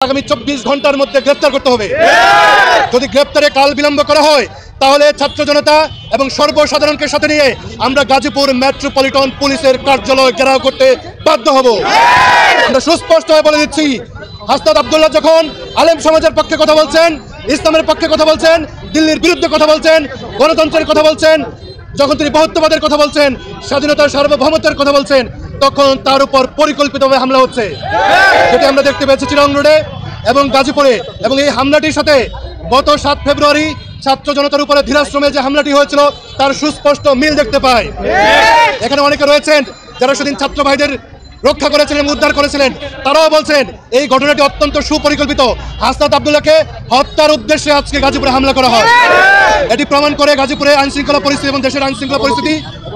আগামী 24 ঘন্টার মধ্যে গ্রেফতার করতে হবে। যদি গ্রেফতারে কাল বিলম্ব করা হয় তাহলে ছাত্র জনতা এবং সর্বসাধারণকে সাথে নিয়ে আমরা গাজীপুর মেট্রোপলিটন পুলিশের কার্যালয় ঘেরাও করতে বাধ্য হব। আমরা সুস্পষ্টভাবে বলে দিচ্ছি, হাসনাত আব্দুল্লাহ যখন আলেম সমাজের পক্ষে কথা বলছেন, ইসলামের পক্ষে কথা বলছেন, দিল্লির বিরুদ্ধে কথা বলছেন, গণতন্ত্রের কথা বলছেন, যখন তিনি বহুত্ববাদের কথা বলছেন, স্বাধীনতার সার্বভৌমত্বের কথা বলছেন, তখন তার উপর পরিকল্পিতভাবে হামলা হচ্ছে, যেটি আমরা দেখতে পেয়েছি চিরং রোডে এবং গাজীপুরে। এবং এই হামলাটির সাথে গত 7 ফেব্রুয়ারি ছাত্র জনতার উপরে ধীরাশ্রমে যে হামলাটি হয়েছিল তার সুস্পষ্ট মিল দেখতে পাই। এখানে অনেকে রয়েছেন যারা সেদিন ছাত্র ভাইদের রক্ষা করেছিলেন, উদ্ধার করেছিলেন, তারাও বলছেন এই ঘটনাটি অত্যন্ত সুপরিকল্পিত। হাসনাত আব্দুল্লাহকে হত্যার উদ্দেশ্যে আজকে গাজীপুরে হামলা করা হয়। এটি প্রমাণ করে গাজীপুরে আইনশৃঙ্খলা পরিস্থিতি এবং দেশের আইনশৃঙ্খলা পরিস্থিতি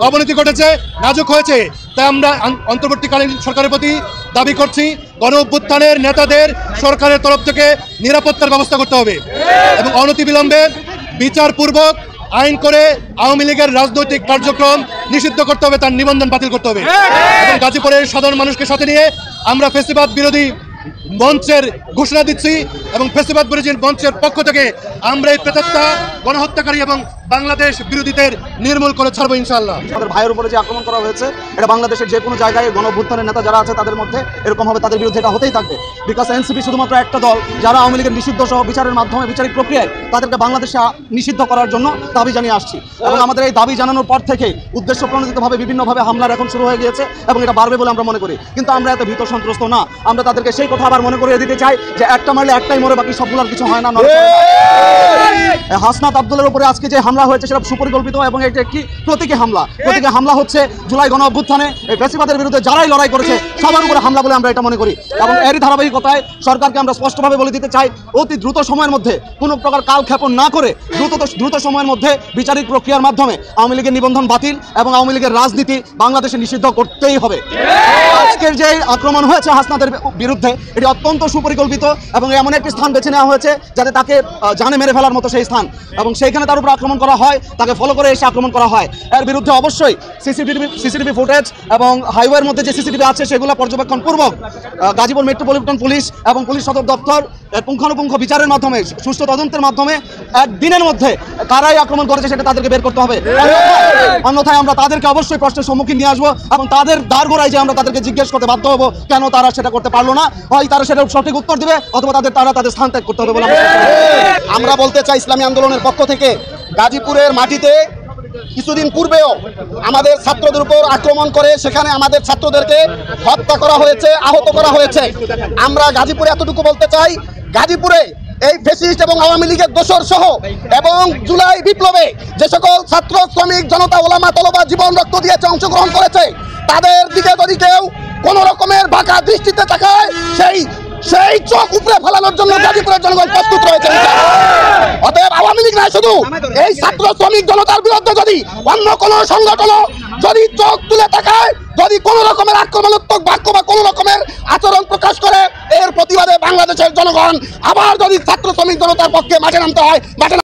অবনতি ঘটেছে, নাজুক হয়েছে। তাই আমরা অন্তর্বর্তীকালীন সরকারের প্রতি দাবি করছি, গণ অভ্যুত্থানের নেতাদের সরকারের তরফ থেকে নিরাপত্তার ব্যবস্থা করতে হবে এবং অনতিবিলম্বে বিচারপূর্বক আইন করে আওয়ামী লীগের রাজনৈতিক কার্যক্রম নিষিদ্ধ করতে হবে, তার নিবন্ধন বাতিল করতে হবে। এবং গাজীপুরের সাধারণ মানুষকে সাথে নিয়ে আমরা ফ্যাসিবাদ বিরোধী মঞ্চের ঘোষণা দিচ্ছি এবং ফ্যাসিবাদ বিরোধী মঞ্চের পক্ষ থেকে আমরা এই প্রেতাত্মা গণহত্যাকারী এবং বাংলাদেশ বিরোধীদের নির্মূল করে ছাড়বো ইনশাআল্লাহ। আমাদের ভাইয়ের উপরে যে আক্রমণ করা হয়েছে, এটা বাংলাদেশের যে কোনো জায়গায় গণঅভ্যুত্থানের নেতা যারা আছে তাদের মধ্যে এরকম হবে, তাদের বিরুদ্ধে এটা হতেই থাকবে। বিকজ এনসিপি শুধুমাত্র একটা দল যারা আওয়ামী লীগের নিষিদ্ধ সহ বিচারের মাধ্যমে বিচারিক প্রক্রিয়ায় তাদেরকে বাংলাদেশে নিষিদ্ধ করার জন্য দাবি জানিয়ে আসছি। এবং আমাদের এই দাবি জানানোর পর থেকে উদ্দেশ্য প্রণোদিতভাবে বিভিন্নভাবে হামলার এখন শুরু হয়ে গিয়েছে এবং এটা বাড়বে বলে আমরা মনে করি। কিন্তু আমরা এত ভীত সন্ত্রস্ত না। আমরা তাদেরকে সেই কথা আবার মনে করিয়ে দিতে চাই যে একটা মারলে একটাই মরে, বাকি সবগুলোর কিছু হয় না। হাসনাত আব্দুল্লাহর উপরে আজকে যে হামলা হয়েছে সেটা সুপরিকল্পিত এবং এটা একটি প্রতীকী হামলা। প্রতীকী হামলা হচ্ছে জুলাই গণ অভ্যুত্থানে এই ফ্যাসিবাদের বিরুদ্ধে যারাই লড়াই করেছে সবার উপরে হামলা বলে আমরা এটা মনে করি। এবং এরই ধারাবাহিকতায় সরকারকে আমরা স্পষ্টভাবে বলে দিতে চাই, অতি দ্রুত সময়ের মধ্যে কোনো প্রকার কালক্ষেপণ না করে দ্রুত সময়ের মধ্যে বিচারিক প্রক্রিয়ার মাধ্যমে আওয়ামী লীগের নিবন্ধন বাতিল এবং আওয়ামী লীগের রাজনীতি বাংলাদেশে নিষিদ্ধ করতেই হবে। আজকের যে আক্রমণ হয়েছে হাসনাতের বিরুদ্ধে এটি অত্যন্ত সুপরিকল্পিত এবং এমন একটি স্থান বেছে নেওয়া হয়েছে যাতে তাকে জানে মেরে ফেলার মতো সেই স্থান, এবং সেইখানে তার উপর আক্রমণ করা হয়, তাকে ফলো করে এসে আক্রমণ করা হয়। এর বিরুদ্ধে অবশ্যই সিসিটিভি ফুটেজ এবং হাইওয়ের মধ্যে যে সিসিটিভি আছে সেগুলো পর্যবেক্ষণপূর্বক গাজীপুর মেট্রোপলিটন পুলিশ এবং পুলিশ সদর দপ্তর পুঙ্খানুপুঙ্খ বিচারের মাধ্যমে, সুষ্ঠু তদন্তের মাধ্যমে একদিনের মধ্যে কারাই আক্রমণ করেছে সেটা তাদেরকে বের করতে হবে। অন্যথায় আমরা তাদেরকে অবশ্যই প্রশ্নের সম্মুখীন নিয়ে আসবো এবং তাদের দ্বারগোড়ায় যে আমরা তাদেরকে জিজ্ঞেস করতে বাধ্য হবো কেন তারা সেটা করতে পারলো না। হয় তারা সেটার সঠিক উত্তর দিবে অথবা তাদের স্থান ত্যাগ করতে হবে বলে আমরা বলতে চাই। ইসলামী আন্দোলনের পক্ষ থেকে গাজীপুরের মাটিতে কিছুদিন পূর্বেও আমাদের ছাত্রদের উপর আক্রমণ করে সেখানে আমাদের ছাত্রদেরকে হত্যা করা হয়েছে, আহত করা হয়েছে। আমরা গাজীপুরে এতটুকু বলতে চাই, গাজীপুরে এই ফ্যাসিস্ট এবং আওয়ামী লীগের দোসর সহ এবং জুলাই বিপ্লবে যে সকল ছাত্র, শ্রমিক, জনতা, ওলামা, তলবা জীবন রক্ত দিয়েছে, অংশগ্রহণ করেছে, তাদের দিকে যদি কেউ কোন রকমের বাঁকা দৃষ্টিতে তাকায় সেই চোখ উপরে ফেলানোর জন্য গাজীপুরের জনগণ প্রস্তুত রয়েছে। অতএব আওয়ামী লীগ নয়, শুধু এই ছাত্র, শ্রমিক, জনতার বিরুদ্ধে যদি অন্য কোনো সংগঠন যদি চোখ তুলে তাকায়, যদি কোন রকমের আক্রমণাত্মক বাক্য বা কোন রকমের আচরণ প্রকাশ করে, এর প্রতিবাদে বাংলাদেশের জনগণ আবার যদি ছাত্র, শ্রমিক, জনতার পক্ষে মাঠে নামতে হয়, মাঠে